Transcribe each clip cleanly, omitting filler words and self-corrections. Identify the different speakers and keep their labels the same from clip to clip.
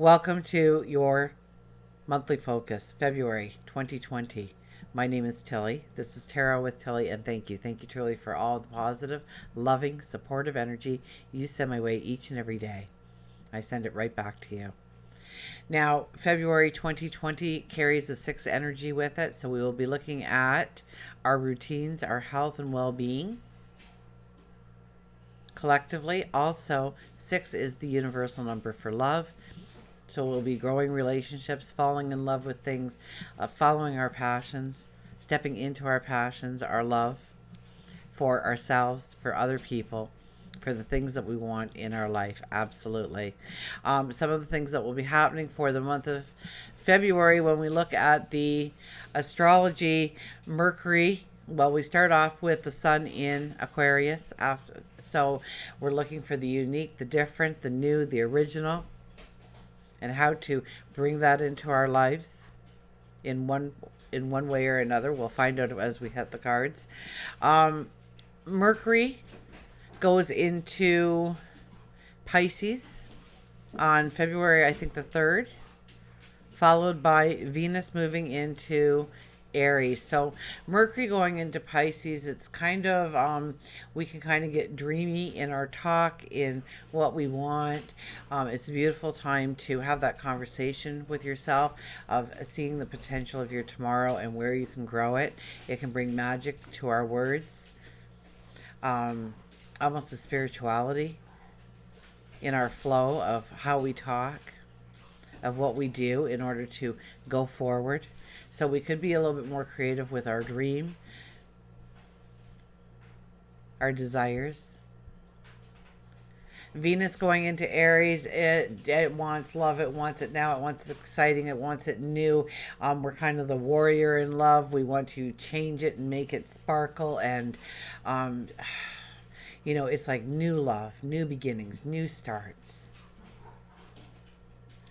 Speaker 1: Welcome to your monthly focus, February 2020. My name is Tilly. This is Tarot with Tilly, and thank you. Thank you, Tilly, for all the positive, loving, supportive energy you send my way each and every day. I send it right back to you. Now, February 2020 carries a 6 energy with it, so we will be looking at our routines, our health and well being collectively. Also, 6 is the universal number for love. So we'll be growing relationships, falling in love with things, following our passions, stepping into our passions, our love for ourselves, for other people, for the things that we want in our life. Absolutely. Some of the things that will be happening for the month of February when we look at the astrology, Mercury. Well, we start off with the sun in Aquarius. So we're looking for the unique, the different, the new, the original, and how to bring that into our lives in one way or another. We'll find out as we hit the cards. Mercury goes into Pisces on February, I think the 3rd, followed by Venus moving into Aries. So Mercury going into Pisces, it's kind of we can kind of get dreamy in our talk, in what we want. It's a beautiful time to have that conversation with yourself of seeing the potential of your tomorrow and where you can grow it. It can bring magic to our words, almost a spirituality in our flow of how we talk, of what we do in order to go forward. So we could be a little bit more creative with our dream, our desires. Venus going into Aries, it wants love, it wants it now, it wants it exciting, it wants it new. We're kind of the warrior in love. We want to change it and make it sparkle, and it's like new love, new beginnings, new starts.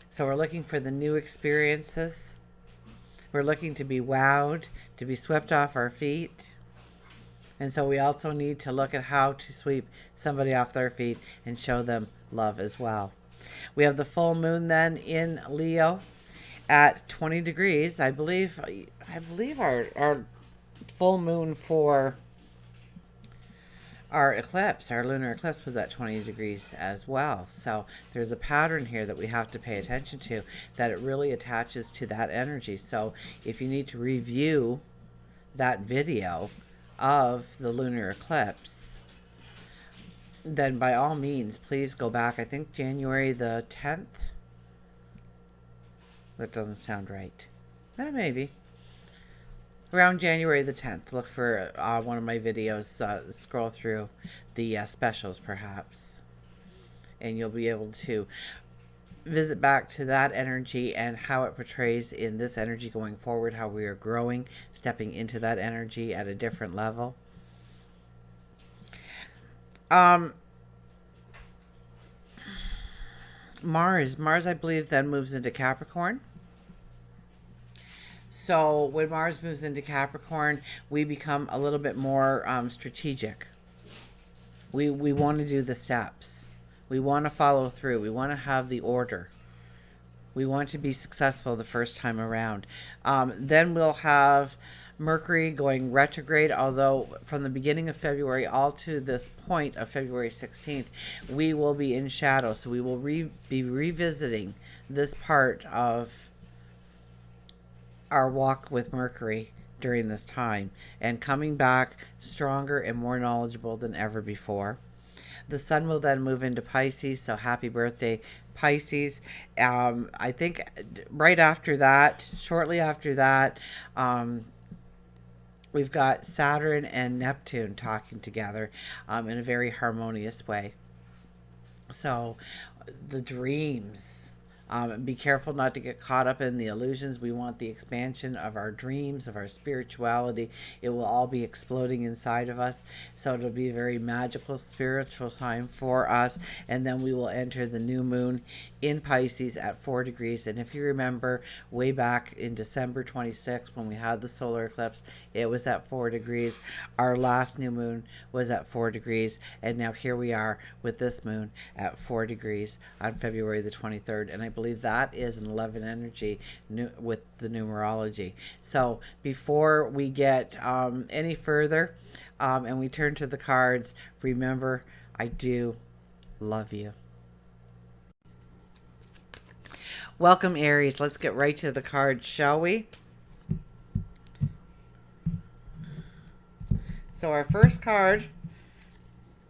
Speaker 1: So we're looking for the new experiences. We're looking to be wowed, to be swept off our feet. And so we also need to look at how to sweep somebody off their feet and show them love as well. We have the full moon then in Leo at 20 degrees. I believe our full moon for our eclipse, our lunar eclipse, was at 20 degrees as well. So there's a pattern here that we have to pay attention to, that it really attaches to that energy. So if you need to review that video of the lunar eclipse, then by all means, please go back. I think January the 10th. That doesn't sound right. Maybe. Around January the 10th, look for one of my videos, scroll through the specials perhaps, and you'll be able to visit back to that energy and how it portrays in this energy going forward, how we are growing, stepping into that energy at a different level. Mars, I believe, then moves into Capricorn. So when Mars moves into Capricorn, we become a little bit more strategic. We want to do the steps. We want to follow through. We want to have the order. We want to be successful the first time around. Then we'll have Mercury going retrograde, although from the beginning of February all to this point of February 16th, we will be in shadow. So we will be revisiting this part of our walk with Mercury during this time, and coming back stronger and more knowledgeable than ever before. The sun will then move into Pisces, so happy birthday, Pisces. I think right after that, shortly after that, we've got Saturn and Neptune talking together in a very harmonious way. So the dreams, be careful not to get caught up in the illusions. We want the expansion of our dreams, of our spirituality. It will all be exploding inside of us. So it'll be a very magical, spiritual time for us. And then we will enter the new moon in Pisces at 4 degrees. And if you remember way back in December 26th, when we had the solar eclipse, it was at 4 degrees. Our last new moon was at 4 degrees. And now here we are with this moon at 4 degrees on February the 23rd. And I believe believe that is an 11 energy with the numerology. So before we get any further and we turn to the cards, remember, I do love you. Welcome, Aries. Let's get right to the cards, shall we? So our first card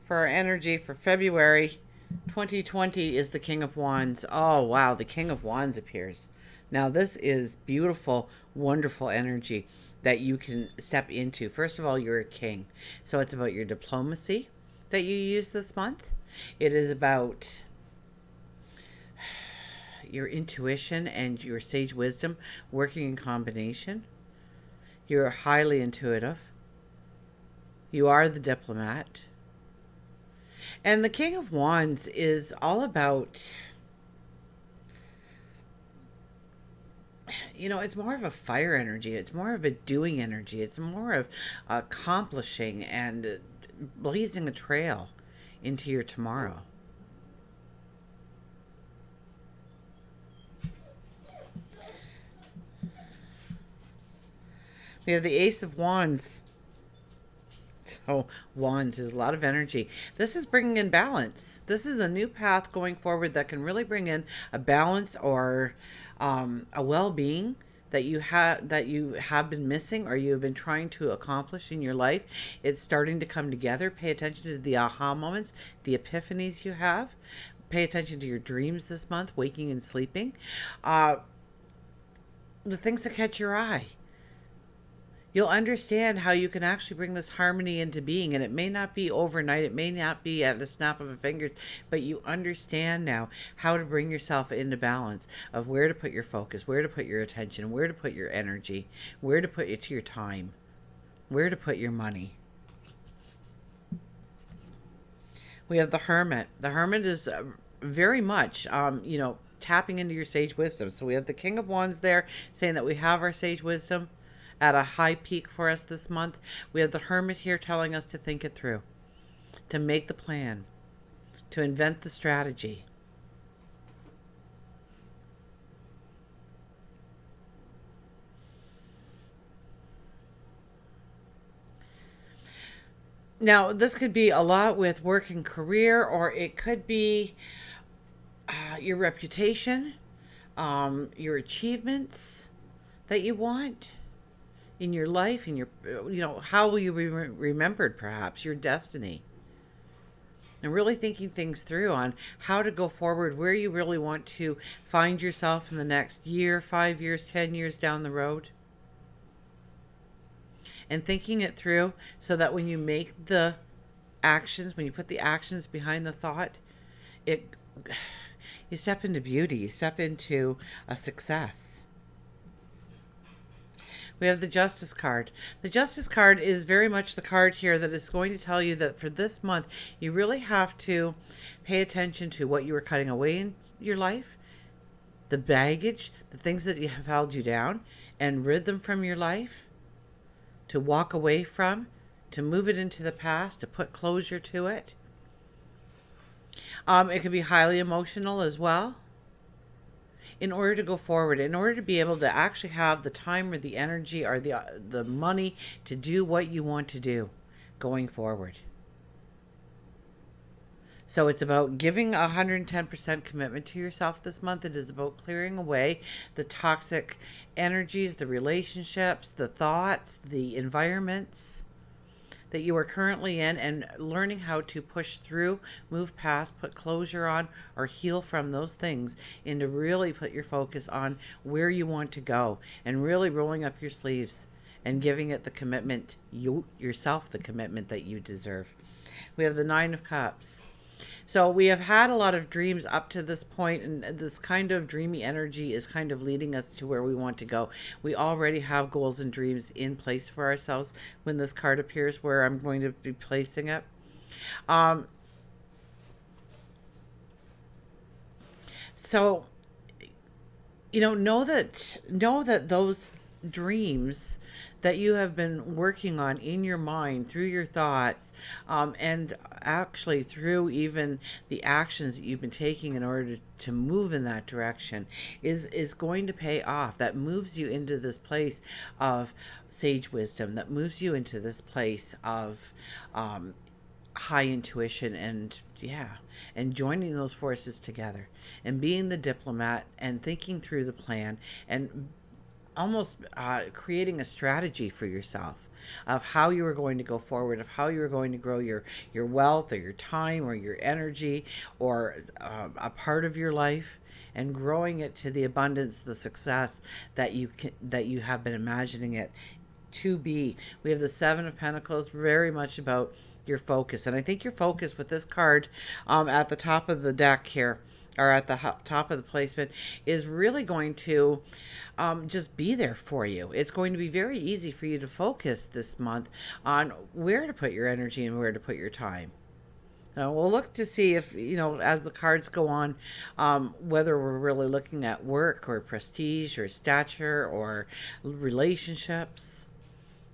Speaker 1: for our energy for February 2020 is the King of Wands. Oh, wow. The King of Wands appears. Now, this is beautiful, wonderful energy that you can step into. First of all, you're a king. So it's about your diplomacy that you use this month. It is about your intuition and your sage wisdom working in combination. You're highly intuitive. You are the diplomat. And the King of Wands is all about, it's more of a fire energy. It's more of a doing energy. It's more of accomplishing and blazing a trail into your tomorrow. We have the Ace of Wands. So Wands is a lot of energy. This is bringing in balance. This is a new path going forward that can really bring in a balance or a well-being that you have been missing or you have been trying to accomplish in your life. It's starting to come together. Pay attention to the aha moments, the epiphanies you have. Pay attention to your dreams this month, waking and sleeping. The things that catch your eye. You'll understand how you can actually bring this harmony into being. And it may not be overnight. It may not be at the snap of a finger. But you understand now how to bring yourself into balance of where to put your focus, where to put your attention, where to put your energy, where to put it to your time, where to put your money. We have the Hermit. The Hermit is very much, tapping into your sage wisdom. So we have the King of Wands there saying that we have our sage wisdom at a high peak for us this month. We have the Hermit here telling us to think it through, to make the plan, to invent the strategy. Now, this could be a lot with work and career, or it could be your reputation, your achievements that you want in your life, in your, how will you be remembered, perhaps, your destiny. And really thinking things through on how to go forward, where you really want to find yourself in the next year, 5 years, 10 years down the road. And thinking it through so that when you make the actions, when you put the actions behind the thought, you step into beauty, you step into a success. We have the Justice card. The Justice card is very much the card here that is going to tell you that for this month, you really have to pay attention to what you are cutting away in your life, the baggage, the things that have held you down, and rid them from your life, to walk away from, to move it into the past, to put closure to it. It can be highly emotional as well. In order to go forward, in order to be able to actually have the time or the energy or the money to do what you want to do going forward. So it's about giving 110% commitment to yourself this month. It is about clearing away the toxic energies, the relationships, the thoughts, the environments that you are currently in, and learning how to push through, move past, put closure on, or heal from those things, and to really put your focus on where you want to go, and really rolling up your sleeves and giving it the commitment, yourself the commitment that you deserve. We have the Nine of Cups. So we have had a lot of dreams up to this point, and this kind of dreamy energy is kind of leading us to where we want to go. We already have goals and dreams in place for ourselves when this card appears, where I'm going to be placing it. So, know that those dreams that you have been working on in your mind through your thoughts, and actually through even the actions that you've been taking in order to move in that direction, is going to pay off. That moves you into this place of sage wisdom, that moves you into this place of high intuition, and yeah, and joining those forces together and being the diplomat and thinking through the plan, and almost creating a strategy for yourself of how you are going to go forward, of how you are going to grow your wealth or your time or your energy, or a part of your life, and growing it to the abundance, the success that you have been imagining it to be. We have the Seven of Pentacles, very much about your focus. And I think your focus with this card at the top of the deck here, or at the top of the placement, is really going to just be there for you. It's going to be very easy for you to focus this month on where to put your energy and where to put your time. We'll look to see if, as the cards go on, whether we're really looking at work or prestige or stature or relationships,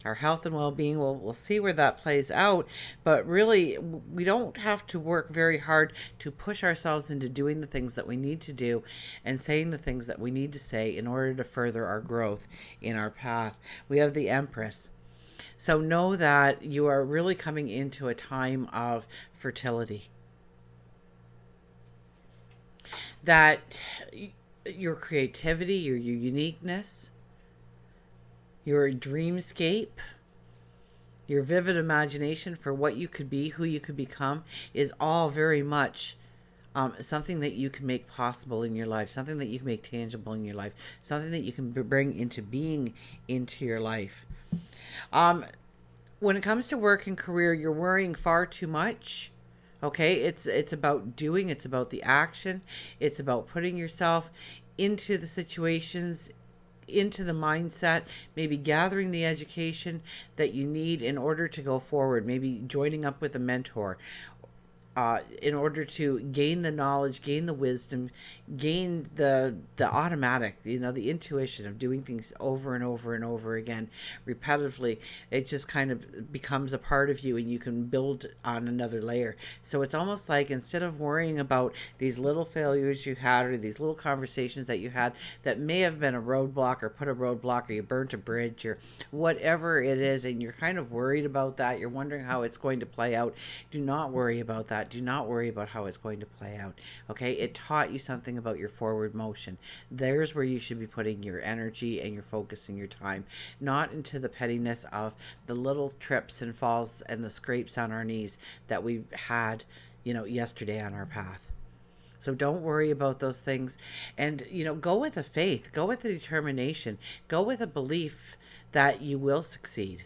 Speaker 1: our health and well-being. We'll see where that plays out, but really we don't have to work very hard to push ourselves into doing the things that we need to do and saying the things that we need to say in order to further our growth in our path. We have the Empress. So know that you are really coming into a time of fertility, that your creativity, your uniqueness, your dreamscape, your vivid imagination for what you could be, who you could become, is all very much something that you can make possible in your life, something that you can make tangible in your life, something that you can bring into being into your life. When it comes to work and career, you're worrying far too much. Okay, it's about doing, it's about the action, it's about putting yourself into the situations, into the mindset, maybe gathering the education that you need in order to go forward, maybe joining up with a mentor, in order to gain the knowledge, gain the wisdom, gain the automatic, the intuition of doing things over and over and over again, repetitively. It just kind of becomes a part of you, and you can build on another layer. So it's almost like, instead of worrying about these little failures you had, or these little conversations that you had that may have been a roadblock, or put a roadblock, or you burnt a bridge, or whatever it is, and you're kind of worried about that, you're wondering how it's going to play out, do not worry about that. Do not worry about how it's going to play out. Okay, it taught you something about your forward motion. There's where you should be putting your energy and your focus and your time, not into the pettiness of the little trips and falls and the scrapes on our knees that we had, yesterday on our path. So don't worry about those things, and go with a faith, go with a determination, go with a belief that you will succeed.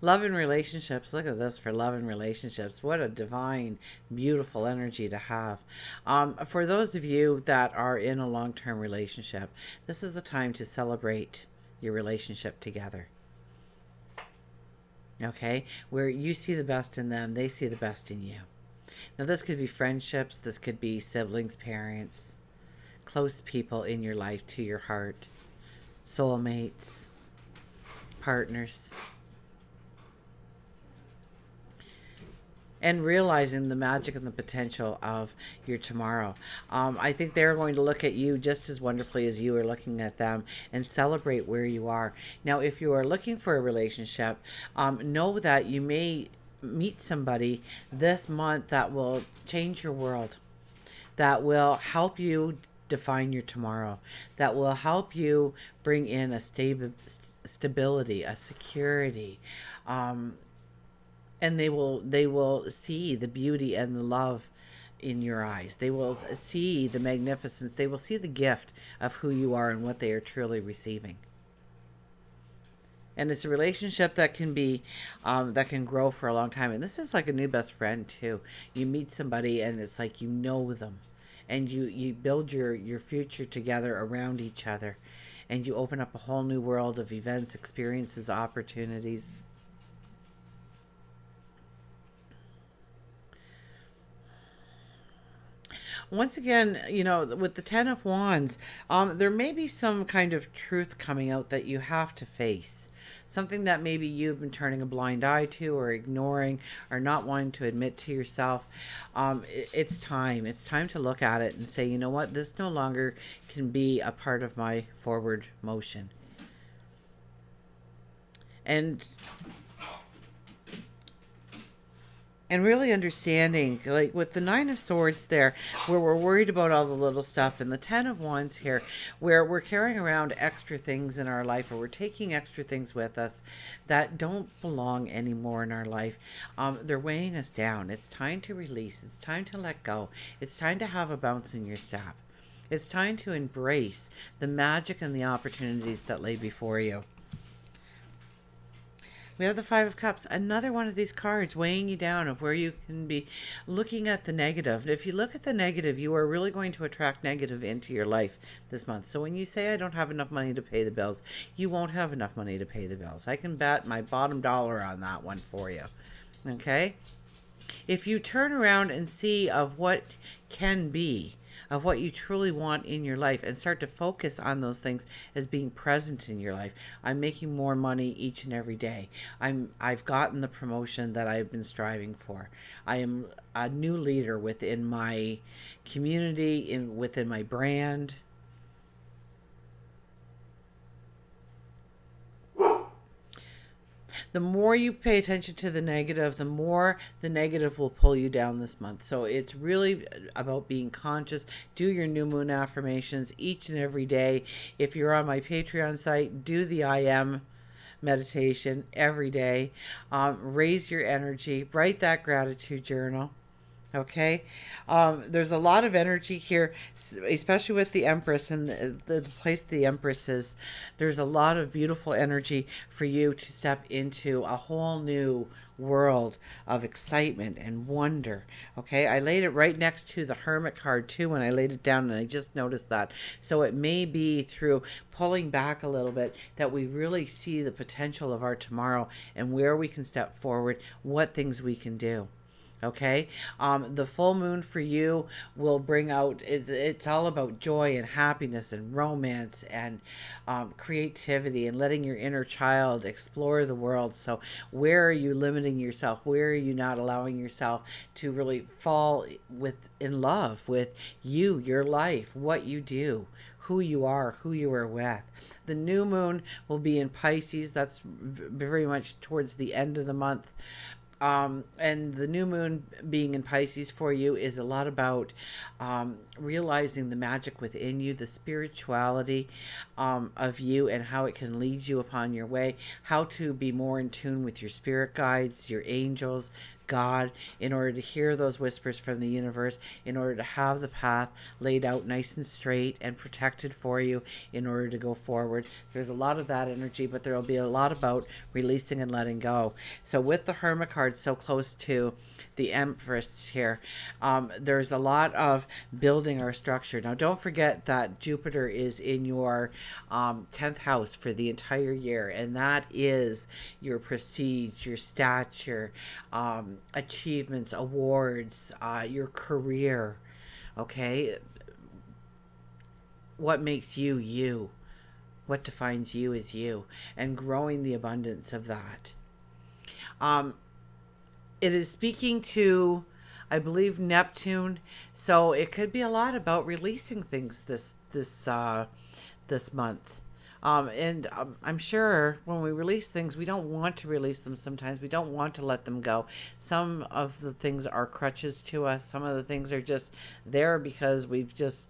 Speaker 1: Love and relationships. Look at this for love and relationships. What a divine, beautiful energy to have. For those of you that are in a long-term relationship, this is the time to celebrate your relationship together. Okay? Where you see the best in them, they see the best in you. Now, this could be friendships. This could be siblings, parents, close people in your life, to your heart, soulmates, partners. And realizing the magic and the potential of your tomorrow. I think they're going to look at you just as wonderfully as you are looking at them, and celebrate where you are. Now, if you are looking for a relationship, know that you may meet somebody this month that will change your world, that will help you define your tomorrow, that will help you bring in a stability, a security, and they will see the beauty and the love in your eyes. They will see the magnificence. They will see the gift of who you are and what they are truly receiving. And it's a relationship that can be, that can grow for a long time. And this is like a new best friend too. You meet somebody and it's like you know them, and you build your future together around each other, and you open up a whole new world of events, experiences, opportunities. Once again, with the Ten of Wands, there may be some kind of truth coming out that you have to face. Something that maybe you've been turning a blind eye to, or ignoring, or not wanting to admit to yourself. It's time. It's time to look at it and say, you know what? This no longer can be a part of my forward motion. And really understanding, like with the Nine of Swords there, where we're worried about all the little stuff, and the Ten of Wands here, where we're carrying around extra things in our life, or we're taking extra things with us that don't belong anymore in our life. They're weighing us down. It's time to release. It's time to let go. It's time to have a bounce in your step. It's time to embrace the magic and the opportunities that lay before you. We have the Five of Cups, another one of these cards weighing you down, of where you can be looking at the negative. If you look at the negative, you are really going to attract negative into your life this month. So when you say, I don't have enough money to pay the bills, you won't have enough money to pay the bills. I can bet my bottom dollar on that one for you. Okay? If you turn around and see of what can be, of what you truly want in your life, and start to focus on those things as being present in your life. I'm making more money each and every day. I've gotten the promotion that I've been striving for. I am a new leader within my community, within my brand. The more you pay attention to the negative, the more the negative will pull you down this month. So it's really about being conscious. Do your new moon affirmations each and every day. If you're on my Patreon site, do the I am meditation every day. Raise your energy. Write that gratitude journal. Okay, there's a lot of energy here, especially with the Empress and the place the Empress is. There's a lot of beautiful energy for you to step into a whole new world of excitement and wonder. Okay, I laid it right next to the Hermit card too when I laid it down, and I just noticed that. So it may be through pulling back a little bit that we really see the potential of our tomorrow, and where we can step forward, what things we can do. Okay, the full moon for you will bring out, it's all about joy and happiness and romance and creativity, and letting your inner child explore the world. So where are you limiting yourself? Where are you not allowing yourself to really fall in love with you, your life, what you do, who you are with? The new moon will be in Pisces. That's very much towards the end of the month. And the new moon being in Pisces for you is a lot about realizing the magic within you, the spirituality of you, and how it can lead you upon your way, how to be more in tune with your spirit guides, your angels, God, in order to hear those whispers from the universe, in order to have the path laid out nice and straight and protected for you in order to go forward. There's a lot of that energy, but there will be a lot about releasing and letting go. So with the Hermit card so close to the Empress here, there's a lot of building our structure. Now, don't forget that Jupiter is in your 10th house for the entire year, and that is your prestige, your stature, achievements, awards, your career. Okay, what makes you you, what defines you as you, and growing the abundance of that. It is speaking to, I believe, Neptune, so it could be a lot about releasing things this month. I'm sure when we release things, we don't want to release them sometimes. We don't want to let them go. Some of the things are crutches to us. Some of the things are just there because we've just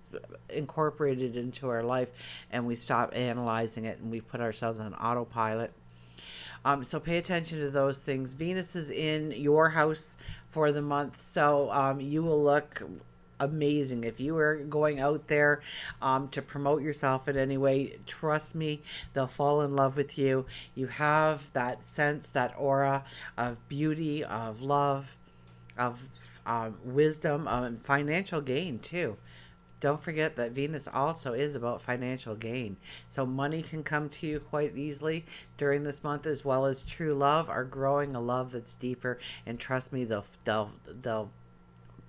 Speaker 1: incorporated it into our life, and we stop analyzing it, and we put ourselves on autopilot. So pay attention to those things. Venus is in your house for the month, so you will look amazing. If you are going out there to promote yourself in any way, trust me, they'll fall in love with you. You have that sense, that aura of beauty, of love, of wisdom, and financial gain too. Don't forget that Venus also is about financial gain. So money can come to you quite easily during this month, as well as true love, or growing a love that's deeper. And trust me, they'll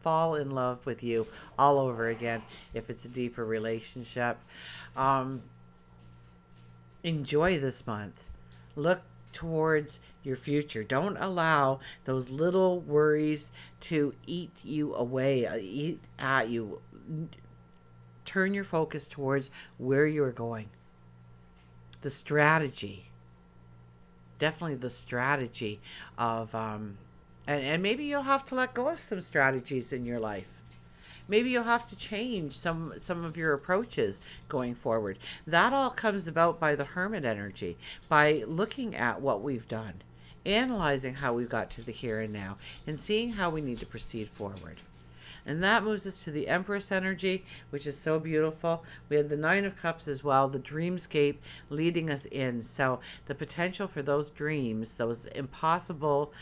Speaker 1: fall in love with you all over again if it's a deeper relationship. Um, Enjoy this month. Look towards your future. Don't allow those little worries to eat you away, eat at you. Turn your focus towards where you're going. The strategy. Definitely the strategy of, and maybe you'll have to let go of some strategies in your life. Maybe you'll have to change some of your approaches going forward. That all comes about by the hermit energy, by looking at what we've done, analyzing how we've got to the here and now, and seeing how we need to proceed forward. And that moves us to the Empress energy, which is so beautiful. We had the Nine of Cups as well, the dreamscape leading us in. So the potential for those dreams, those impossible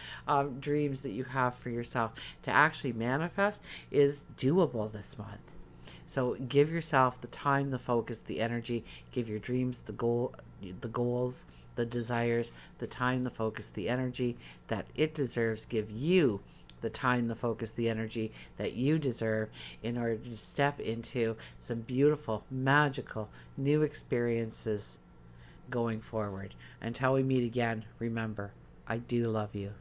Speaker 1: dreams that you have for yourself to actually manifest is doable this month. So give yourself the time, the focus, the energy. Give your dreams the goals, the desires, the time, the focus, the energy that it deserves. Give you the time, the focus, the energy that you deserve in order to step into some beautiful, magical, new experiences going forward. Until we meet again, remember, I do love you.